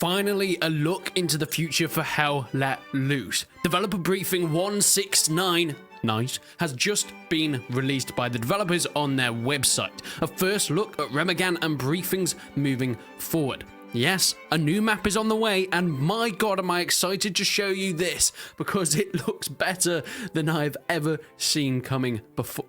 Finally, a look into the future for Hell Let Loose. Developer briefing 169 has just been released by the developers on their website. A first look at Remagan and briefings moving forward. Yes, a new map is on the way, and my god am I excited to show you this, because it looks better than I've ever seen coming before.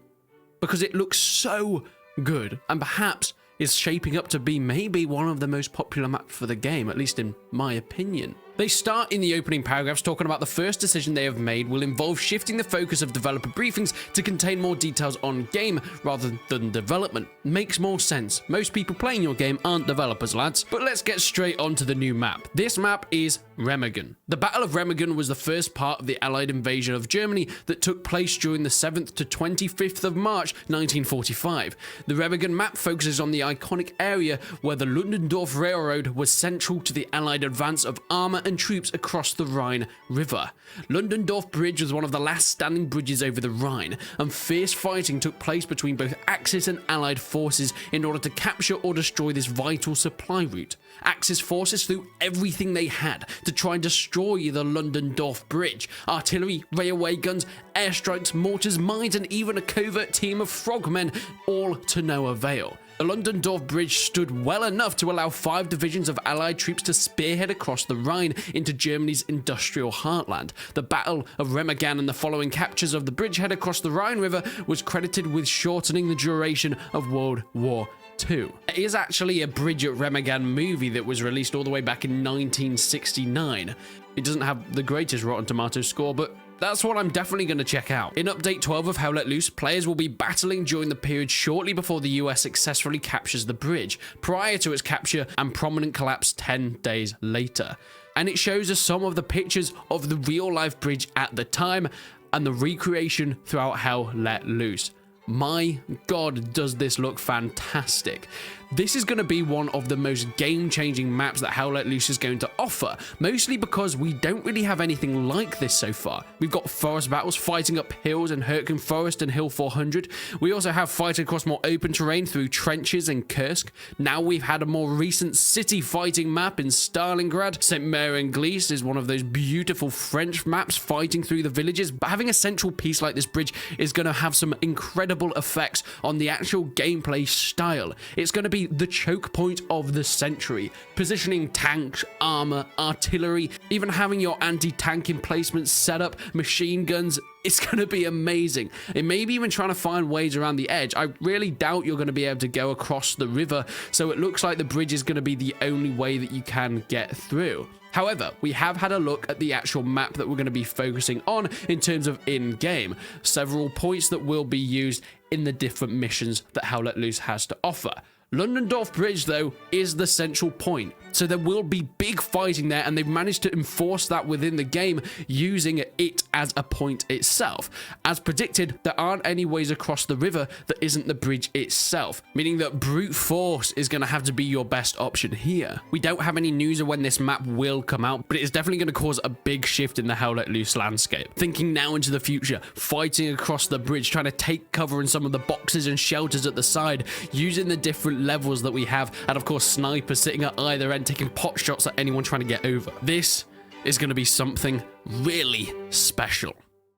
Because it looks so good, and perhaps is shaping up to be maybe one of the most popular maps for the game, at least in my opinion. They start in the opening paragraphs talking about the first decision they have made will involve shifting the focus of developer briefings to contain more details on game rather than development. Makes more sense. Most people playing your game aren't developers, lads. But let's get straight onto the new map. This map is Remagan. The Battle of Remagan was the first part of the Allied invasion of Germany that took place during the 7th to 25th of March 1945. The Remagan map focuses on the iconic area where the Ludendorff Railroad was central to the Allied advance of armor and troops across the Rhine River. Ludendorff Bridge was one of the last standing bridges over the Rhine, and fierce fighting took place between both Axis and Allied forces in order to capture or destroy this vital supply route. Axis forces threw everything they had to try and destroy the Ludendorff Bridge. Artillery, railway guns, airstrikes, mortars, mines, and even a covert team of frogmen, all to no avail. The Ludendorff Bridge stood well enough to allow 5 divisions of Allied troops to spearhead across the Rhine into Germany's industrial heartland. The Battle of Remagan and the following captures of the bridgehead across the Rhine River was credited with shortening the duration of World War II. There is actually a Bridge at Remagan movie that was released all the way back in 1969. It doesn't have the greatest Rotten Tomatoes score, but that's what I'm definitely going to check out. In Update 12 of Hell Let Loose, players will be battling during the period shortly before the US successfully captures the bridge, prior to its capture and prominent collapse 10 days later. And it shows us some of the pictures of the real-life bridge at the time and the recreation throughout Hell Let Loose. My god, does this look fantastic. This is going to be one of the most game-changing maps that Hell Let Loose is going to offer, mostly because we don't really have anything like this so far. We've got forest battles fighting up hills in Hurtgen Forest and Hill 400. We also have fighting across more open terrain through trenches in Kursk. Now we've had a more recent city fighting map in Stalingrad. St. Mary-en-Glisse is one of those beautiful French maps fighting through the villages, but having a central piece like this bridge is going to have some incredible effects on the actual gameplay style. It's going to be the choke point of the century, positioning tanks, armor, artillery, even having your anti-tank emplacements set up, machine guns. It's going to be amazing. And maybe even trying to find ways around the edge. I really doubt you're going to be able to go across the river, so it looks like the bridge is going to be the only way that you can get through. However, we have had a look at the actual map that we're going to be focusing on in terms of in-game. Several points that will be used in the different missions that Hell Let Loose has to offer. Ludendorff Bridge, though, is the central point, so there will be big fighting there, and they've managed to enforce that within the game using it as a point itself. As predicted, there aren't any ways across the river that isn't the bridge itself, meaning that brute force is going to have to be your best option here. We don't have any news of when this map will come out, but it is definitely going to cause a big shift in the Hell Let Loose landscape. Thinking now into the future, fighting across the bridge, trying to take cover in some of the boxes and shelters at the side, using the different levels that we have, and of course snipers sitting at either end taking pot shots at anyone trying to get over. This is going to be something really special.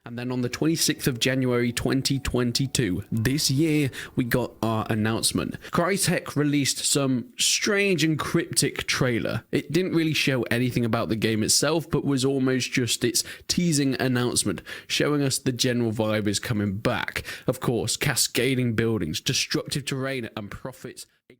And then on the 26th of January 2022, this year, we got our announcement. Crytek released some strange and cryptic trailer. It didn't really show anything about the game itself, but was almost just its teasing announcement, showing us the general vibe is coming back. Of course, cascading buildings, destructive terrain, and profits.